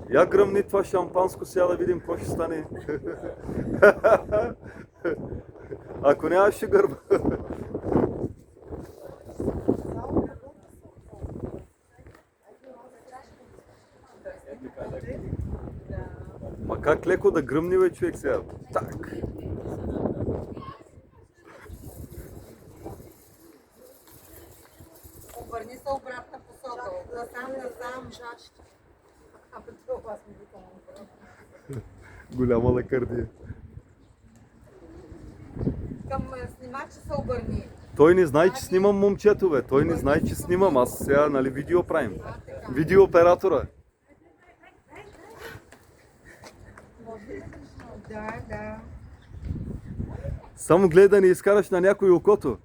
Я гръмни това шампанско, сега да видим какво ще стане. Ако няма, ще гърба. Ма как леко да гръмни, бе, човек сега? Так. Обърни се обратна посока. Насам. Голяма лакърдия. Към снимача се обърни. Той не знае, че снимам момчето, бе. Той не знае, че снимам. Аз сега, нали, видео правим. Видеооператора. Да. Само гледай да не изкараш на някой окото.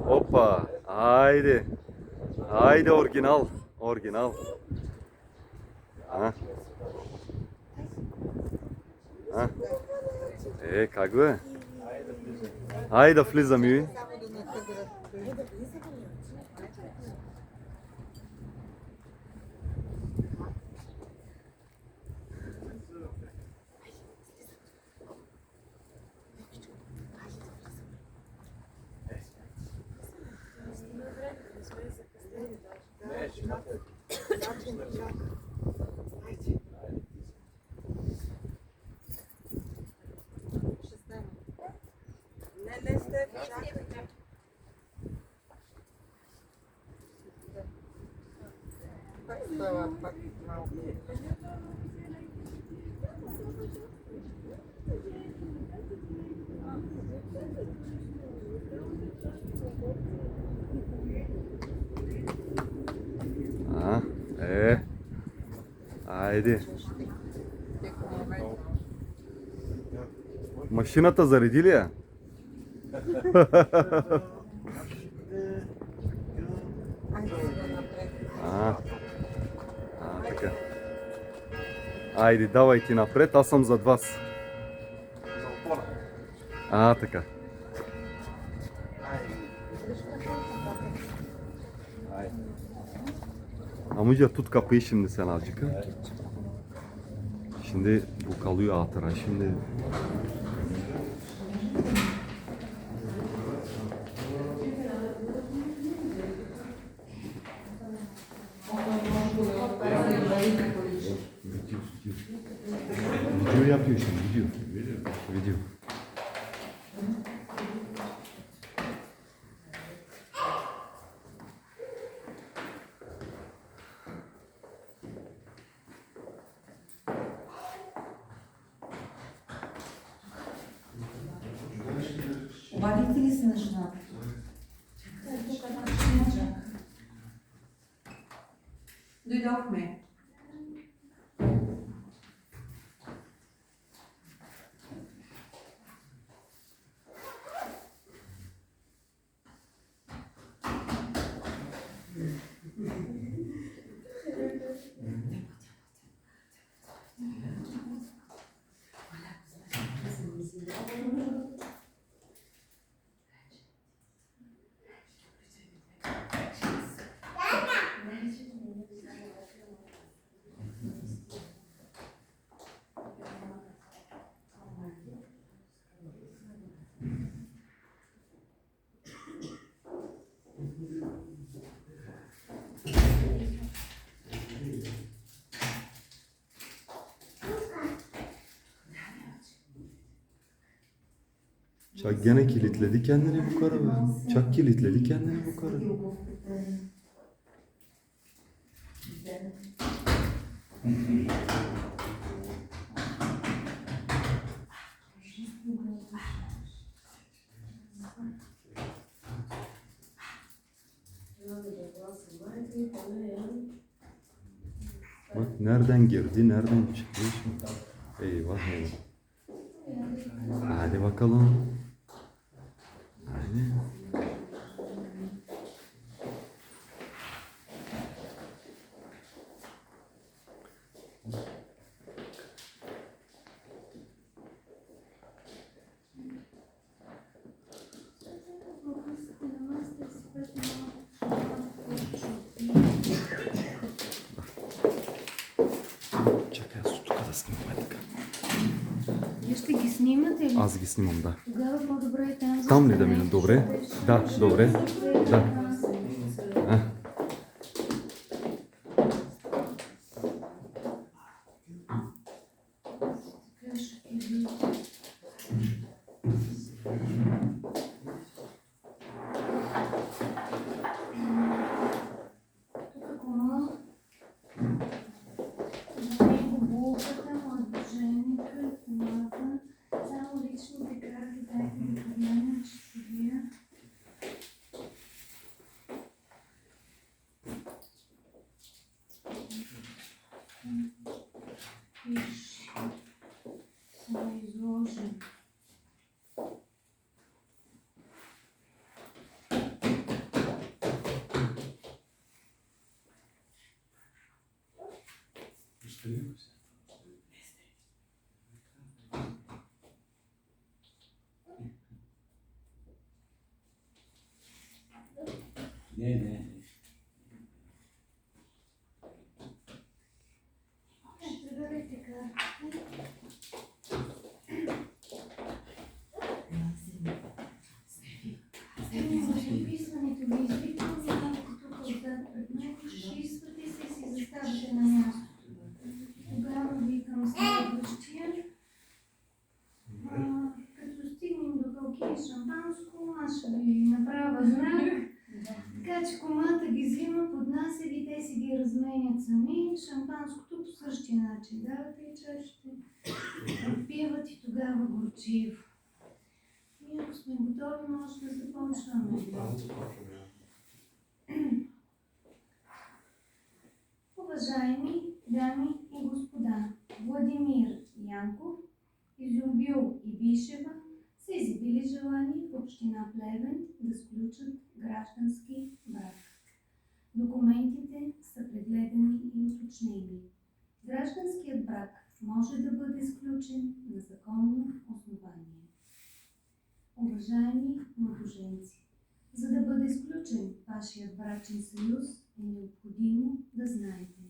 Опа, айде. Айде, оригинал. Оригинал. А? А? Как бе? Айде да влизам и. Само да натъграт. Не сте, чакайте. Пак става, пак малко. Айде. Машината зареди ли я? Така. Айде, давайте напред, аз съм зад вас. Така. Amca tut kapıyı şimdi sen azıcık. Şimdi bu kalıyor hatıra. Şimdi video yapıyor şimdi, video. Обадите ли се на жената? Дойдохме. Çak gene kilitledi kendini bu karı be. Çak kilitledi kendini bu karı. Nereden girdi, nereden çıktı şimdi? Eyvah eyvah. Hadi bakalım. Hadi. Чакай, аз от тук да снимаме така. Вие ще ги снимате ли? Аз ги снимам, да. Тогава по-добре е там. Там ли да минем? Добре. Да, добре. Да. А. Така ще ги видите. Тук кома. За него булката, отложението и комата. Само личните карти дайте да погледнем, че са вие. Виж, съм изложен. Не. Предавайте картите. Записването ви изпитвам за малко тук отзад пред мен. Изчиствате се и си заставате на място. Тогава викам следващия. Като стигнем до халки и шампанско, аз ще ви направя знак. Така че комата ги взима, поднася ги, те си ги разменят сами. Шампанското по същия начин. Давате и чашите, отпиват и тогава горчиво. И ако сме готови, може да започваме. Уважаеми дами и господа, Владимир Янков, Изюбил и Бишева са изявили желание в община Плевен да сключат граждански брак. Документите са прегледани и уточнени. Гражданският брак може да бъде сключен на законно основание. Уважаеми младоженци, за да бъде сключен вашият брачен съюз е необходимо да знаете,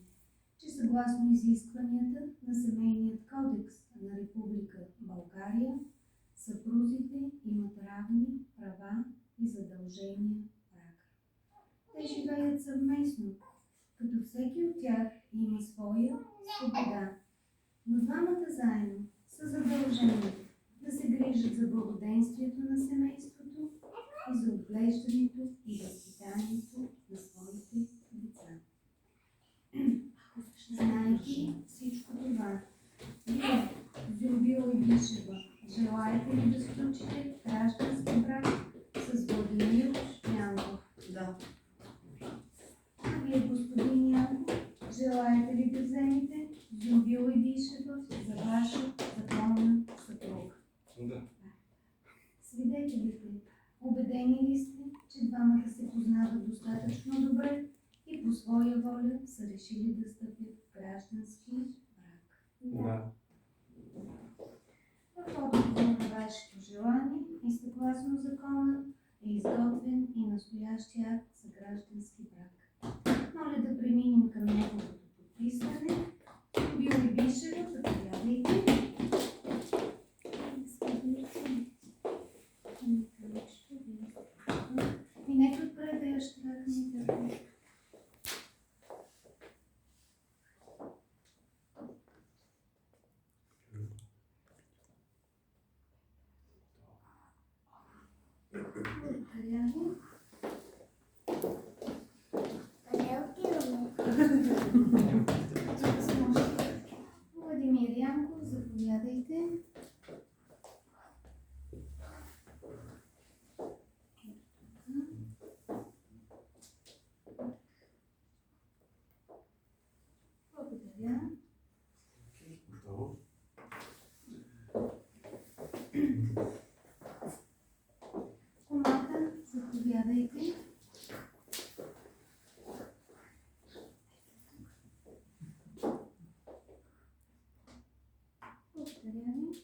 че съгласно изискванията на Семейният кодекс на Република България, съпрузите имат равни права и задължения в брака. Те живеят съвместно, като всеки от тях има своя свобода, но двамата заедно са задължени да се грижат за благоденствието на семейството и за отглеждането и възпитанието на своите деца. Знаейки всичко това, вие, Зюбил и Бишева, желаете ли да сключите граждански брак с Владимир Янков? Да. А вие, господин Янков, желаете ли да вземете Зюбил и Бишева за ваша законна съпруга? Да. Свидетелите, убедени ли сте, че двамата се познават достатъчно добре и по своя воля са решили да стъпят в граждански брак? Да. В отговор на вашето желание и съгласно закона е изготвен и настоящия акт за граждански брак. Моля да преминем към неговото подписване. Бил и Бишева, заповядайте. Минете отпред, да я ще тръгнете. Благодаря ви. Къде отиваме? Кумата, заповядайте. Благодаря ви.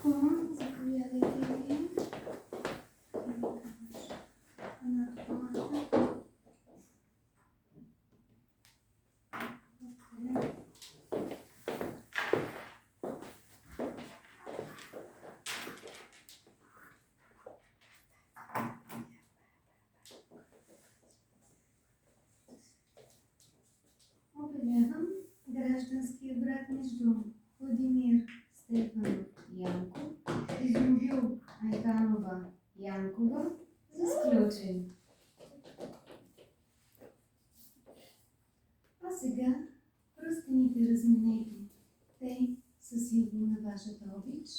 Кума, заповядайте ви. Над кумата. Благодаря. Обявявам гражданския брак между Владимир Стефанов Янков и Зумбил Айханова Янкова за сключен. А сега пръстените разменете. Те са символ на вашата обич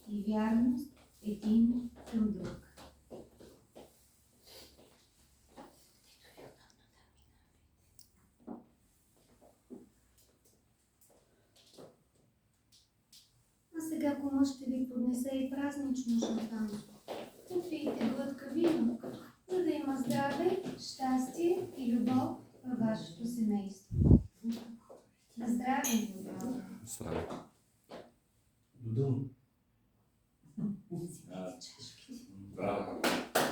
и вярност един към друг. А сега кума ще ви поднесе и празнично шампанско. Попийте глътка вино, за да има здраве, щастие и любов във вашето семейство. На здраве, Любов! Здраве. Дудун. Браво.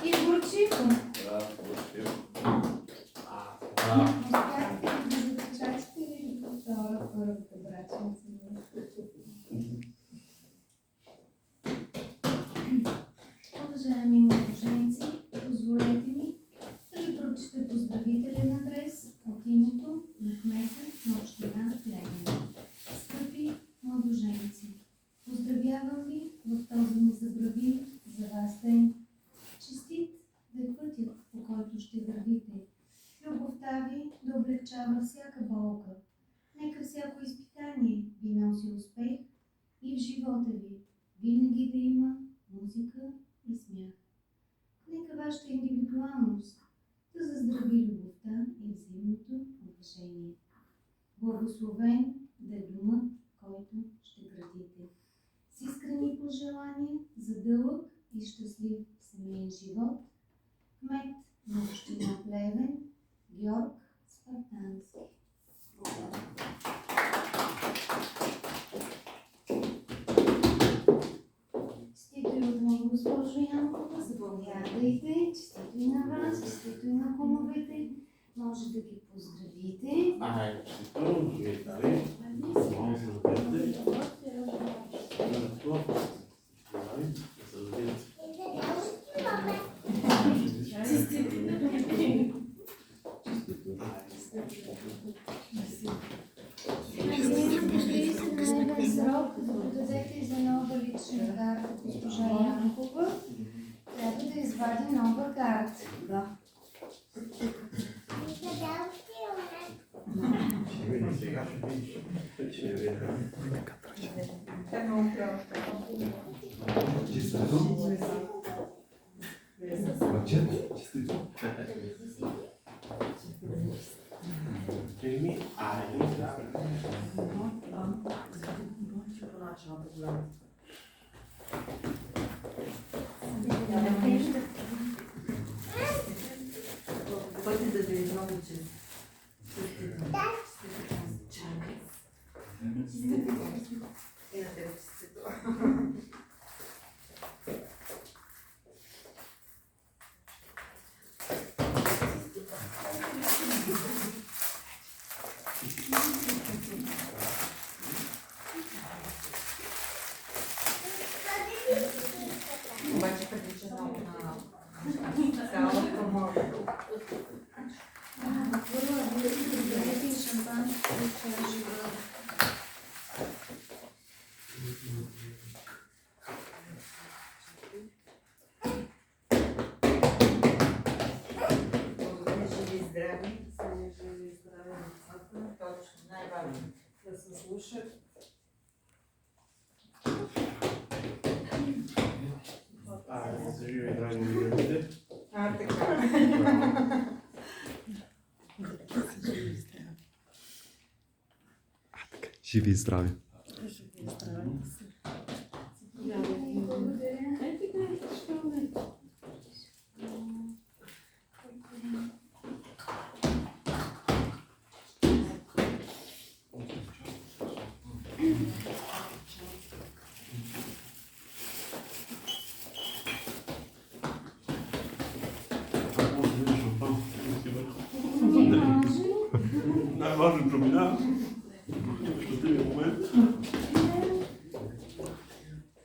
И горчиво! Браво, горчиво. Успяхте да запечатате ли до втора първата брачна цена? Уважаеми младоженци, позволете ми да ви прочета поздравителен адрес от името на кмета на община Плевен. Скъпи младоженци, поздравявам ви в този незабравим за вас ден. Честит да е пътят, по който ще вървите. Любовта ви да облегчава всяка болка. Нека всяко изпитание ви носи успех и в живота ви винаги да има музика и смях. Нека вашата индивидуалност да заздрави любовта и взаимното отношение. Благословен да е домът, който ще градите. С искрени пожелания за дълъг и щастлив семейен живот, кмет на община Плевен, Георг Спартански. Честито и от мен, госпожо Янкова, заповядайте. Честито и на вас, честито и на кумовете. Може да ги поздравите. Ай, честито, живей дали. Може да бъдете. Дневен срок да подадете за нова лична карта госпожа Янкова. Трябва да извади нова карта. Да. Сега ще видиш. Е много просто. Еми, ай, Пъти да ви много че. И на тебе честито. Обаче прилича много на цялата моря. Първо, вие си приберете и шампанско от чашата. Благодаря, живи и здрави. Живи и здрави децата. Точно, най-важно. Да се слушат. ай, да се живи, драги приятели. А, така. Живи и здрави. Най-важно промина. Щастливия момент.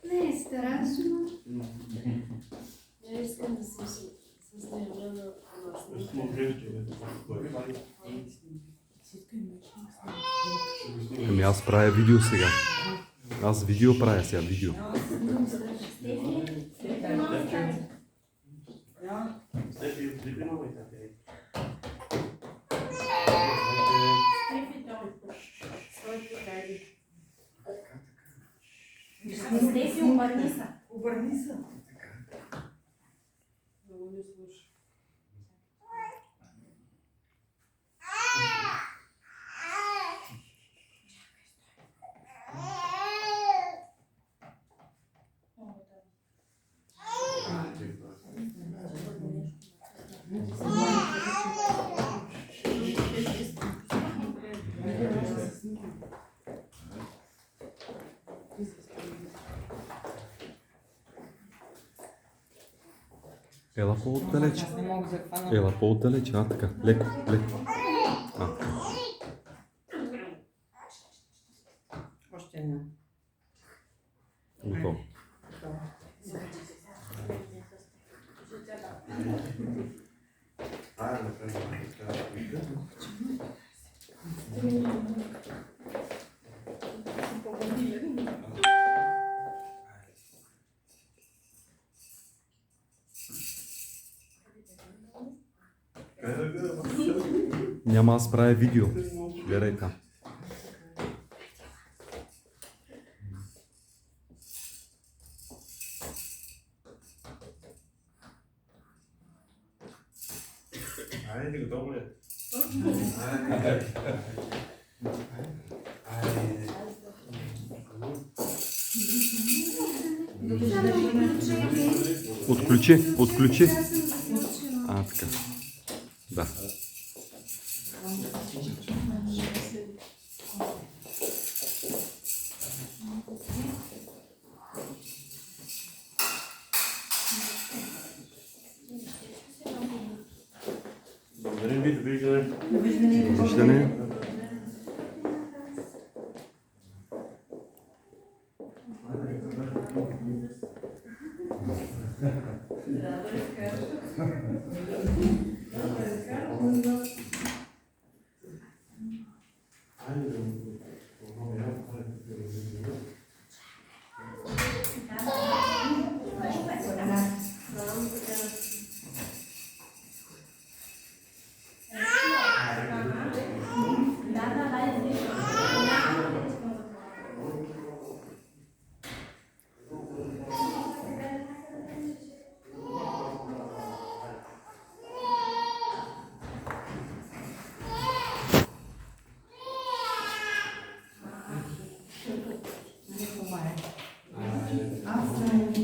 Не е страшно. Я искам да се съзнаема на нас. Ами аз правя видео сега. Аз видео правя сега, видео. Стефи, припинувай така. Стефи, обърни се. Обърни се. Много не слуша. Ела по-отдалеч. Аз не мога да хвана. Ела по-отдалеч. А, така. Леко, леко. А, така. Още една. Готово. Айде, направим така. Няма, аз правя видео. Гледай там. Айде, готово ли? Отключи, отключи. А, така. Да. Благодарим ви, довиждане. Виждане. Аз съм